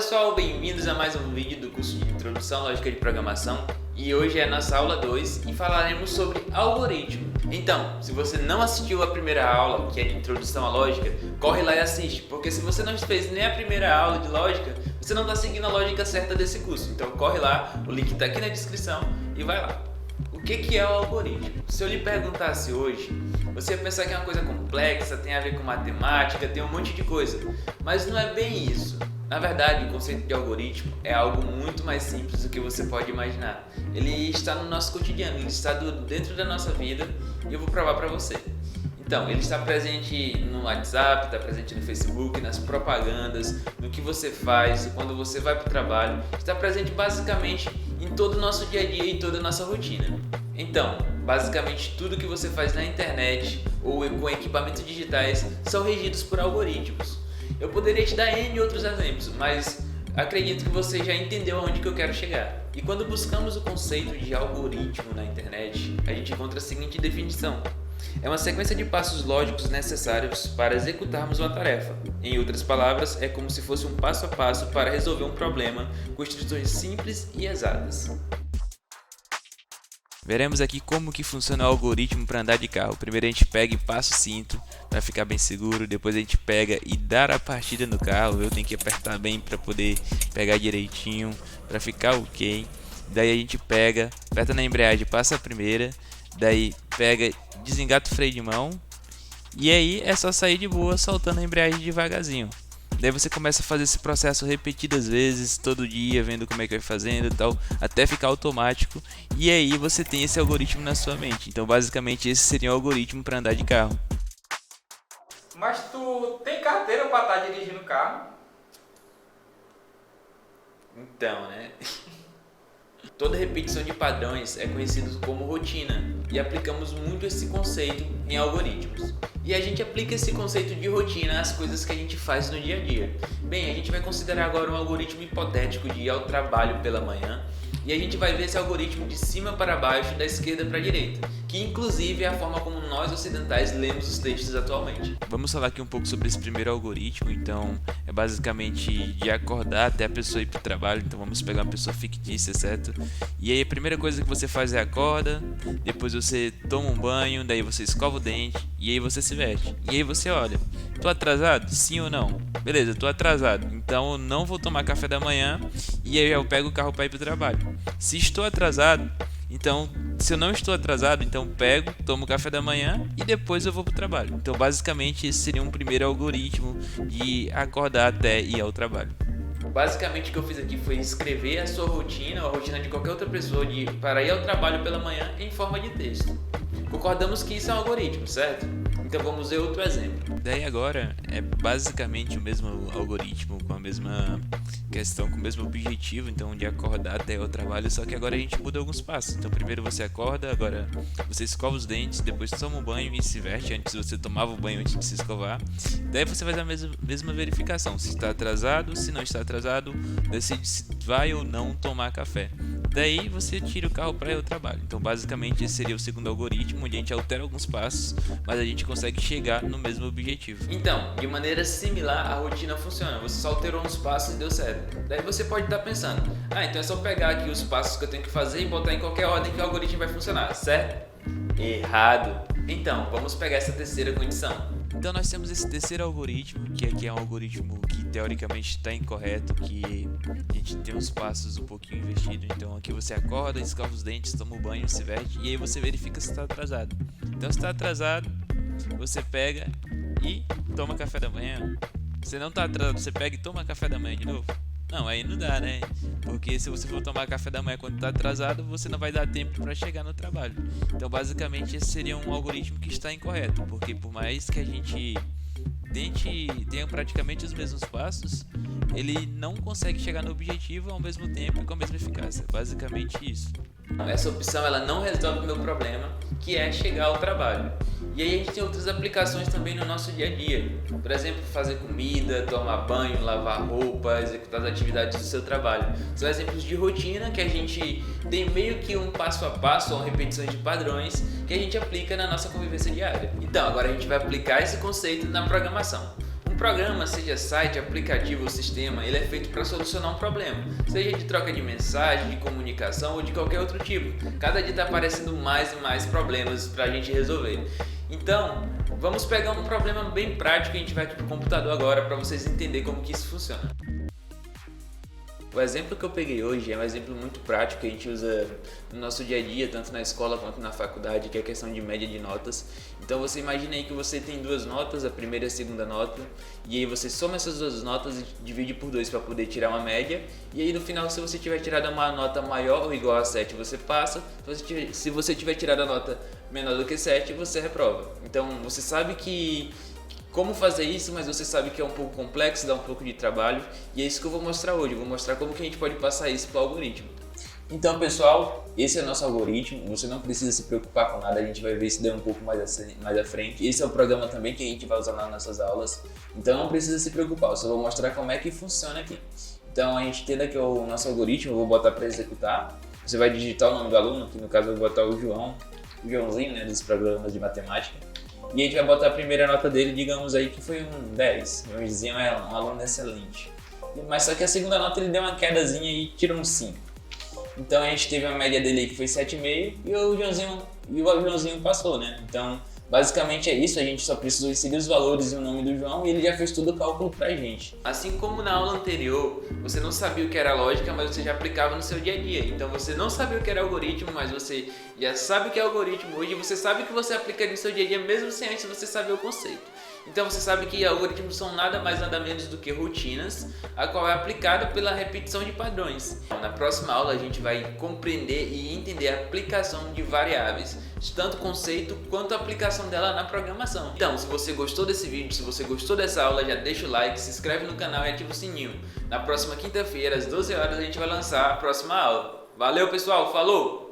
pessoal, bem-vindos a mais um vídeo do curso de Introdução à Lógica de Programação e hoje é a nossa aula 2 e falaremos sobre algoritmo. Então, se você não assistiu a primeira aula, que é de Introdução à Lógica, corre lá e assiste, porque se você não fez nem a primeira aula de Lógica, você não está seguindo a lógica certa desse curso. Então corre lá, o link está aqui na descrição e vai lá. O que é o algoritmo? Se eu lhe perguntasse hoje, você ia pensar que é uma coisa complexa, tem a ver com matemática, tem um monte de coisa, mas não é bem isso. Na verdade, o conceito de algoritmo é algo muito mais simples do que você pode imaginar. Ele está no nosso cotidiano, ele está dentro da nossa vida e eu vou provar para você. Então, ele está presente no WhatsApp, está presente no Facebook, nas propagandas, no que você faz, quando você vai para o trabalho. Está presente basicamente em todo o nosso dia a dia e toda a nossa rotina. Então, basicamente tudo que você faz na internet ou com equipamentos digitais são regidos por algoritmos. Eu poderia te dar N outros exemplos, mas acredito que você já entendeu aonde que eu quero chegar. E quando buscamos o conceito de algoritmo na internet, a gente encontra a seguinte definição: é uma sequência de passos lógicos necessários para executarmos uma tarefa. Em outras palavras, é como se fosse um passo a passo para resolver um problema com instruções simples e exatas. Veremos aqui como que funciona o algoritmo para andar de carro. Primeiro a gente pega e passa o cinto para ficar bem seguro, depois a gente pega e dá a partida no carro. Eu tenho que apertar bem para poder pegar direitinho, para ficar ok. Daí a gente pega, aperta na embreagem, passa a primeira, daí pega, desengata o freio de mão e aí é só sair de boa soltando a embreagem devagarzinho. Daí você começa a fazer esse processo repetidas vezes, todo dia, vendo como é que vai fazendo e tal, até ficar automático. E aí você tem esse algoritmo na sua mente. Então basicamente esse seria o algoritmo para andar de carro. Mas tu tem carteira para estar dirigindo o carro? Então, né? Toda repetição de padrões é conhecida como rotina e aplicamos muito esse conceito em algoritmos. E a gente aplica esse conceito de rotina às coisas que a gente faz no dia a dia. Bem, a gente vai considerar agora um algoritmo hipotético de ir ao trabalho pela manhã e a gente vai ver esse algoritmo de cima para baixo, da esquerda para a direita, que inclusive é a forma como nós ocidentais lemos os textos atualmente. Vamos falar aqui um pouco sobre esse primeiro algoritmo. Então é basicamente de acordar até a pessoa ir para o trabalho. Então vamos pegar uma pessoa fictícia, certo? E aí a primeira coisa que você faz é acorda, depois você toma um banho, daí você escova o dente e aí você se veste. E aí você olha, tô atrasado? Sim ou não? Beleza, tô atrasado, então eu não vou tomar café da manhã e aí eu pego o carro para ir para o trabalho. Se estou atrasado, então, se eu não estou atrasado, então pego, tomo café da manhã e depois eu vou para o trabalho. Então, basicamente, esse seria um primeiro algoritmo de acordar até ir ao trabalho. Basicamente, o que eu fiz aqui foi escrever a sua rotina, ou a rotina de qualquer outra pessoa para ir ao trabalho pela manhã em forma de texto. Concordamos que isso é um algoritmo, certo? Então vamos ver outro exemplo. Daí agora é basicamente o mesmo algoritmo, com a mesma questão, com o mesmo objetivo, então de acordar até o trabalho, só que agora a gente muda alguns passos. Então primeiro você acorda, agora você escova os dentes, depois toma um banho e se veste. Antes você tomava o banho antes de se escovar. Daí você faz a mesma verificação, se está atrasado, se não está atrasado, decide se vai ou não tomar café. Daí você tira o carro para ir ao trabalho. Então basicamente esse seria o segundo algoritmo, onde a gente altera alguns passos, mas a gente consegue chegar no mesmo objetivo. Então, de maneira similar, a rotina funciona. Você só alterou uns passos e deu certo. Daí você pode estar pensando, então é só pegar aqui os passos que eu tenho que fazer e botar em qualquer ordem que o algoritmo vai funcionar, certo? Errado! Então, vamos pegar essa terceira condição. Então nós temos esse terceiro algoritmo, que aqui é um algoritmo que teoricamente está incorreto, que a gente tem uns passos um pouquinho invertidos. Então aqui você acorda, escova os dentes, toma um banho, se veste e aí você verifica se está atrasado. Então se está atrasado, você pega e toma café da manhã. Se não está atrasado, você pega e toma café da manhã de novo. Não, aí não dá, né? Porque se você for tomar café da manhã quando está atrasado, você não vai dar tempo para chegar no trabalho. Então, basicamente, esse seria um algoritmo que está incorreto, porque por mais que a gente tenha praticamente os mesmos passos, ele não consegue chegar no objetivo ao mesmo tempo e com a mesma eficácia. Basicamente isso. Essa opção ela não resolve o meu problema, que é chegar ao trabalho. E aí a gente tem outras aplicações também no nosso dia a dia. Por exemplo, fazer comida, tomar banho, lavar roupa, executar as atividades do seu trabalho. São exemplos de rotina que a gente tem meio que um passo a passo, ou repetições de padrões que a gente aplica na nossa convivência diária. Então, agora a gente vai aplicar esse conceito na programação. Um programa, seja site, aplicativo ou sistema, ele é feito para solucionar um problema, seja de troca de mensagem, de comunicação ou de qualquer outro tipo. Cada dia está aparecendo mais e mais problemas para a gente resolver. Então, vamos pegar um problema bem prático e a gente vai aqui para o computador agora para vocês entenderem como que isso funciona. O exemplo que eu peguei hoje é um exemplo muito prático que a gente usa no nosso dia a dia, tanto na escola quanto na faculdade, que é a questão de média de notas. Então você imagina aí que você tem duas notas, a primeira e a segunda nota, e aí você soma essas duas notas e divide por 2 para poder tirar uma média, e aí no final, se você tiver tirado uma nota maior ou igual a 7, você passa. Se você tiver tirado a nota menor do que 7, você reprova. Então você sabe como fazer isso, mas você sabe que é um pouco complexo, dá um pouco de trabalho, e é isso que eu vou mostrar hoje. Eu vou mostrar como que a gente pode passar isso para o algoritmo. Então, pessoal, esse é o nosso algoritmo. Você não precisa se preocupar com nada, a gente vai ver isso daí um pouco mais à frente. Esse é o programa também que a gente vai usar nas nossas aulas, então não precisa se preocupar, eu só vou mostrar como é que funciona aqui. Então, a gente tendo aqui o nosso algoritmo, eu vou botar para executar. Você vai digitar o nome do aluno, que no caso eu vou botar o Joãozinho, né, dos programas de matemática. E a gente vai botar a primeira nota dele, digamos aí que foi um 10, vamos dizer, é um aluno excelente. Mas só que a segunda nota ele deu uma quedazinha e tirou um 5. Então a gente teve a média dele aí que foi 7,5 e o Joãozinho passou, né? Então basicamente é isso, a gente só precisou inserir os valores e o nome do João e ele já fez todo o cálculo pra gente. Assim como na aula anterior, você não sabia o que era lógica, mas você já aplicava no seu dia a dia. Então você não sabia o que era algoritmo, mas você já sabe o que é algoritmo hoje e você sabe que você aplica no seu dia a dia mesmo sem antes você saber o conceito. Então você sabe que algoritmos são nada mais nada menos do que rotinas, a qual é aplicada pela repetição de padrões. Na próxima aula a gente vai compreender e entender a aplicação de variáveis, tanto o conceito quanto a aplicação dela na programação. Então, se você gostou desse vídeo, se você gostou dessa aula, já deixa o like, se inscreve no canal e ativa o sininho. Na próxima quinta-feira, às 12 horas, a gente vai lançar a próxima aula. Valeu, pessoal! Falou!